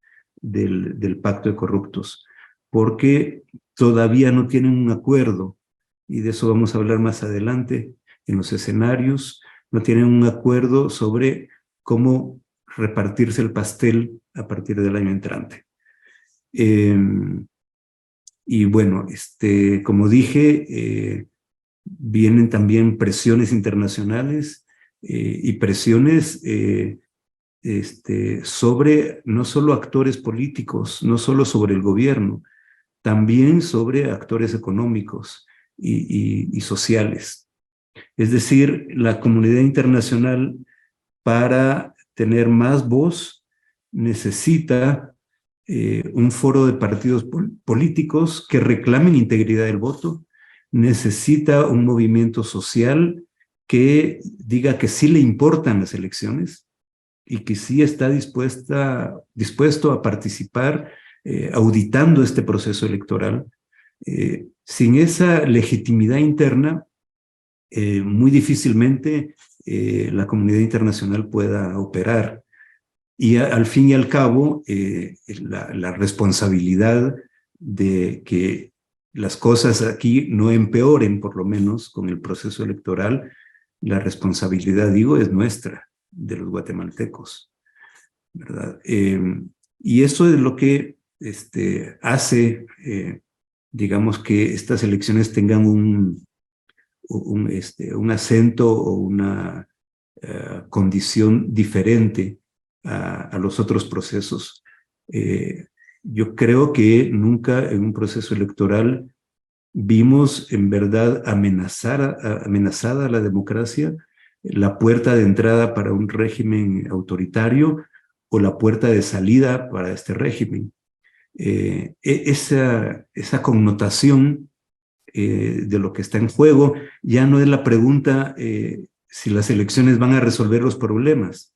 del Pacto de Corruptos, porque todavía no tienen un acuerdo, y de eso vamos a hablar más adelante en los escenarios. No tienen un acuerdo sobre cómo repartirse el pastel a partir del año entrante. Y bueno, como dije, vienen también presiones internacionales y presiones sobre no solo actores políticos, no solo sobre el gobierno, también sobre actores económicos y sociales. Es decir, la comunidad internacional, para tener más voz, necesita un foro de partidos políticos que reclamen integridad del voto, necesita un movimiento social que diga que sí le importan las elecciones y que sí está dispuesto a participar auditando este proceso electoral. Sin esa legitimidad interna, muy difícilmente la comunidad internacional pueda operar. Y al fin y al cabo, la responsabilidad de que las cosas aquí no empeoren, por lo menos con el proceso electoral, la responsabilidad, digo, es nuestra, de los guatemaltecos, ¿verdad? Y eso es lo que hace, digamos, que estas elecciones tengan un acento o una condición diferente a los otros procesos. Yo creo que nunca en un proceso electoral vimos en verdad amenazada la democracia, la puerta de entrada para un régimen autoritario o la puerta de salida para este régimen. Esa connotación de lo que está en juego ya no es la pregunta si las elecciones van a resolver los problemas.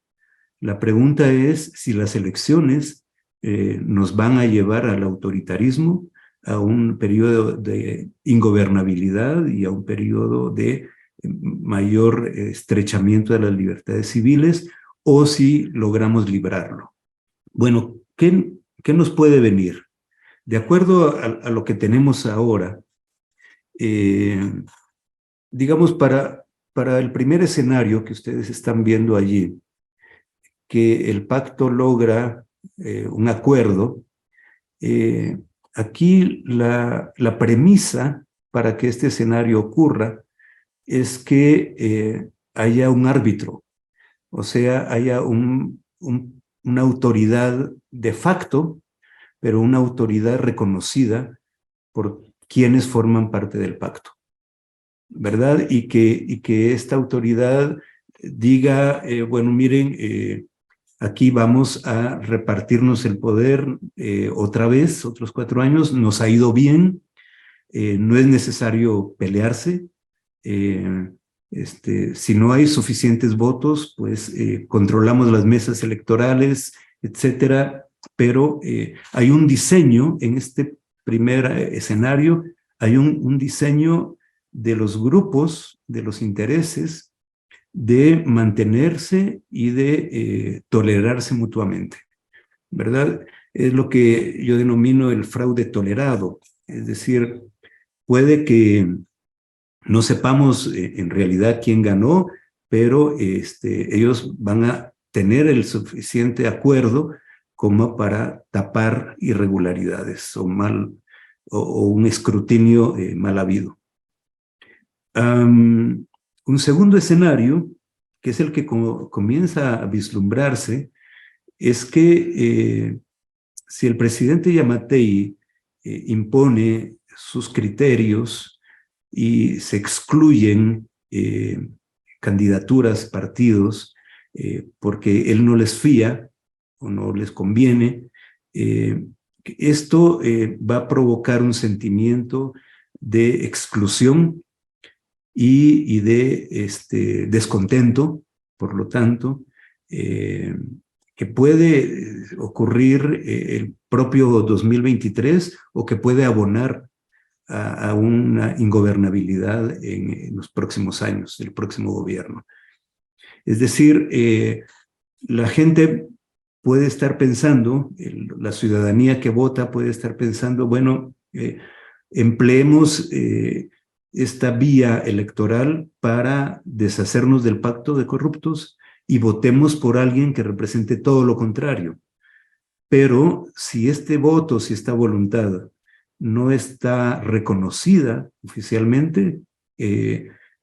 La pregunta es si las elecciones nos van a llevar al autoritarismo, a un periodo de ingobernabilidad y a un periodo de mayor estrechamiento de las libertades civiles, o si logramos librarlo. Bueno, ¿qué nos puede venir? De acuerdo a lo que tenemos ahora, digamos, para el primer escenario que ustedes están viendo allí, que el pacto logra un acuerdo, aquí la premisa para que este escenario ocurra es que haya un árbitro, o sea, haya una autoridad de facto, pero una autoridad reconocida por quienes forman parte del pacto, ¿verdad? Y que esta autoridad diga, bueno, miren, aquí vamos a repartirnos el poder otra vez, otros 4 años, nos ha ido bien, no es necesario pelearse, si no hay suficientes votos, pues controlamos las mesas electorales, etcétera, pero hay un diseño en este primer escenario, hay un diseño de los grupos, de los intereses, de mantenerse y de tolerarse mutuamente, ¿verdad? Es lo que yo denomino el fraude tolerado, es decir, puede que no sepamos en realidad quién ganó, pero ellos van a tener el suficiente acuerdo como para tapar irregularidades o un escrutinio mal habido. Un segundo escenario, que es el que comienza a vislumbrarse, es que si el presidente Yamatei impone sus criterios y se excluyen candidaturas, partidos, porque él no les fía o no les conviene, esto va a provocar un sentimiento de exclusión y de descontento, por lo tanto, que puede ocurrir el propio 2023 o que puede abonar a una ingobernabilidad en los próximos años, del próximo gobierno. Es decir, la gente puede estar pensando, la ciudadanía que vota puede estar pensando, bueno, empleemos esta vía electoral para deshacernos del pacto de corruptos y votemos por alguien que represente todo lo contrario. Pero si este voto, si esta voluntad no está reconocida oficialmente,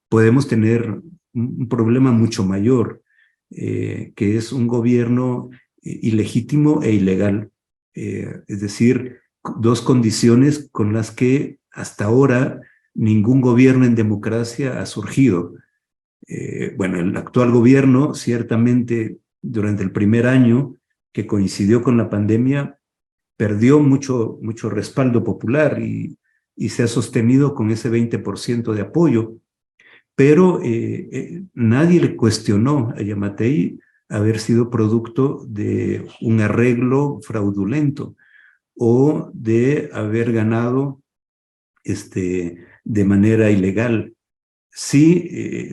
podemos tener un problema mucho mayor, que es un gobierno ilegítimo e ilegal. Es decir, dos condiciones con las que hasta ahora ningún gobierno en democracia ha surgido. Bueno, el actual gobierno, ciertamente, durante el primer año que coincidió con la pandemia, perdió mucho respaldo popular y se ha sostenido con ese 20% de apoyo, pero nadie le cuestionó a Yamatei haber sido producto de un arreglo fraudulento o de haber ganado de manera ilegal. Sí,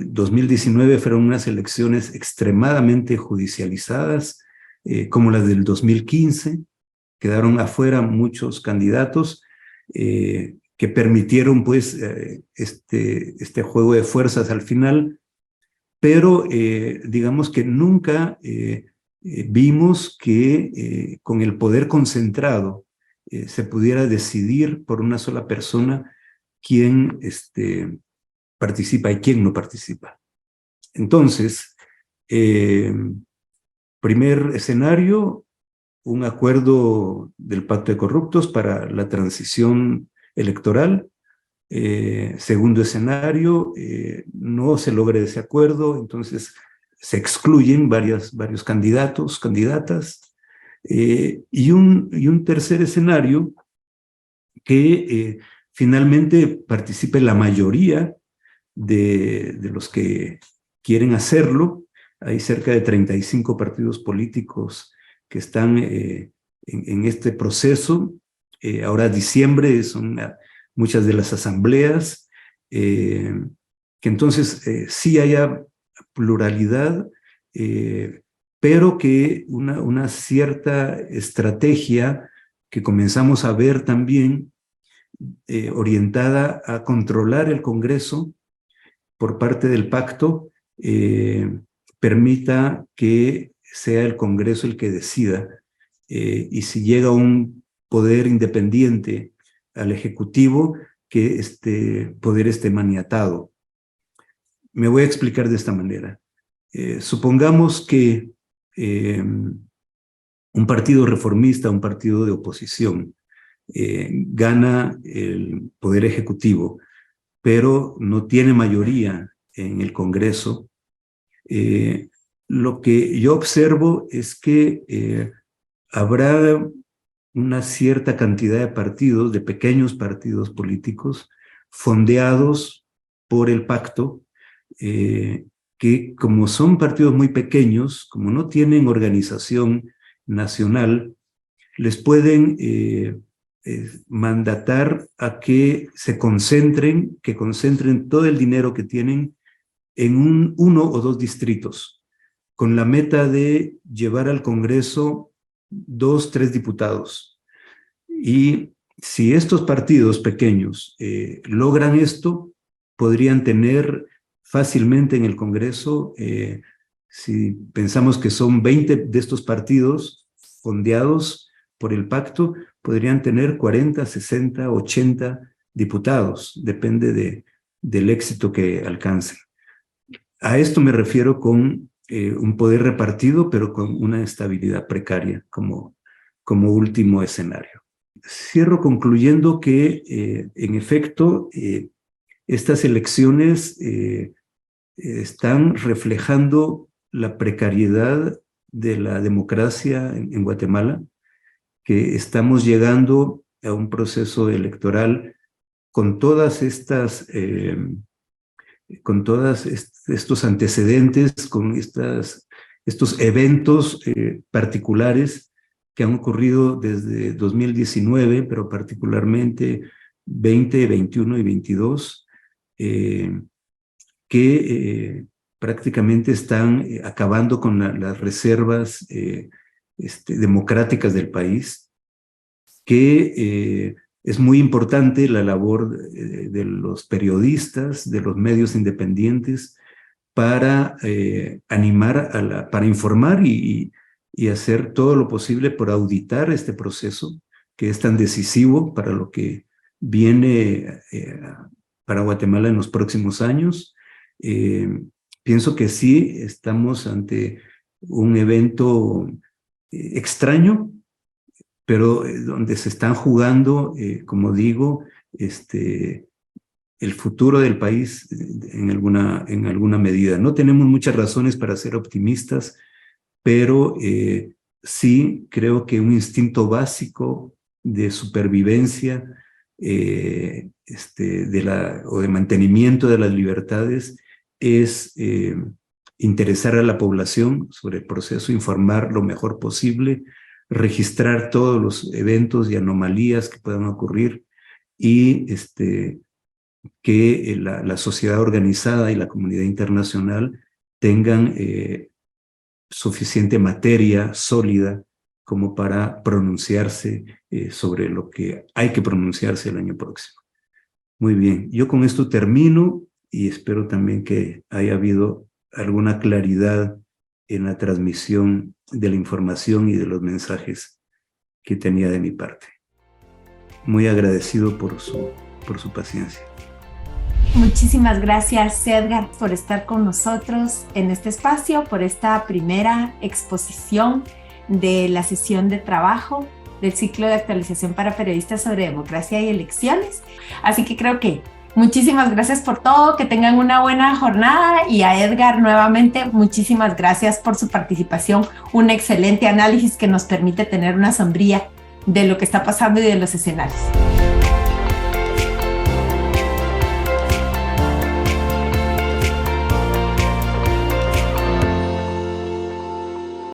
2019 fueron unas elecciones extremadamente judicializadas, como las del 2015, quedaron afuera muchos candidatos que permitieron pues este juego de fuerzas al final, pero digamos que nunca vimos que con el poder concentrado se pudiera decidir por una sola persona quién participa y quién no participa. Entonces, primer escenario, un acuerdo del Pacto de Corruptos para la transición electoral. Segundo escenario, no se logra ese acuerdo, entonces se excluyen varios candidatos, candidatas. Y un tercer escenario, que finalmente participe la mayoría de los que quieren hacerlo. Hay cerca de 35 partidos políticos que están en este proceso. Ahora diciembre son muchas de las asambleas, que entonces sí haya pluralidad, pero que una cierta estrategia que comenzamos a ver también orientada a controlar el Congreso por parte del pacto, permita que sea el Congreso el que decida, y si llega un poder independiente al Ejecutivo, que este poder esté maniatado. Me voy a explicar de esta manera. Supongamos que un partido reformista, un partido de oposición, gana el poder ejecutivo, pero no tiene mayoría en el Congreso. Lo que yo observo es que habrá una cierta cantidad de partidos, de pequeños partidos políticos, fondeados por el pacto, que como son partidos muy pequeños, como no tienen organización nacional, les pueden mandatar a que se concentren, todo el dinero que tienen en uno o dos distritos, con la meta de llevar al Congreso 2, 3 diputados. Y si estos partidos pequeños logran esto, podrían tener fácilmente en el Congreso, si pensamos que son 20 de estos partidos fondeados por el pacto, podrían tener 40, 60, 80 diputados, depende del éxito que alcancen. A esto me refiero con un poder repartido, pero con una estabilidad precaria como último escenario. Cierro concluyendo que, en efecto, estas elecciones están reflejando la precariedad de la democracia en Guatemala, que estamos llegando a un proceso electoral con todas estas con todos estos antecedentes, con estos eventos particulares que han ocurrido desde 2019, pero particularmente 20, 21 y 22, que prácticamente están acabando con las reservas democráticas del país, que es muy importante la labor de los periodistas, de los medios independientes, para animar, para informar y hacer todo lo posible por auditar este proceso que es tan decisivo para lo que viene para Guatemala en los próximos años. Pienso que sí, estamos ante un evento extraño, pero donde se están jugando, como digo, el futuro del país en alguna medida. No tenemos muchas razones para ser optimistas, pero sí creo que un instinto básico de supervivencia o de mantenimiento de las libertades es interesar a la población sobre el proceso, informar lo mejor posible, registrar todos los eventos y anomalías que puedan ocurrir y que la sociedad organizada y la comunidad internacional tengan suficiente materia sólida como para pronunciarse sobre lo que hay que pronunciarse el año próximo. Muy bien, yo con esto termino y espero también que haya habido alguna claridad en la transmisión de la información y de los mensajes que tenía de mi parte. Muy agradecido por su paciencia. Muchísimas gracias, Edgar, por estar con nosotros en este espacio, por esta primera exposición de la sesión de trabajo del ciclo de actualización para periodistas sobre democracia y elecciones. Así que creo que muchísimas gracias por todo, que tengan una buena jornada, y a Edgar nuevamente muchísimas gracias por su participación, un excelente análisis que nos permite tener una sombría de lo que está pasando y de los escenarios.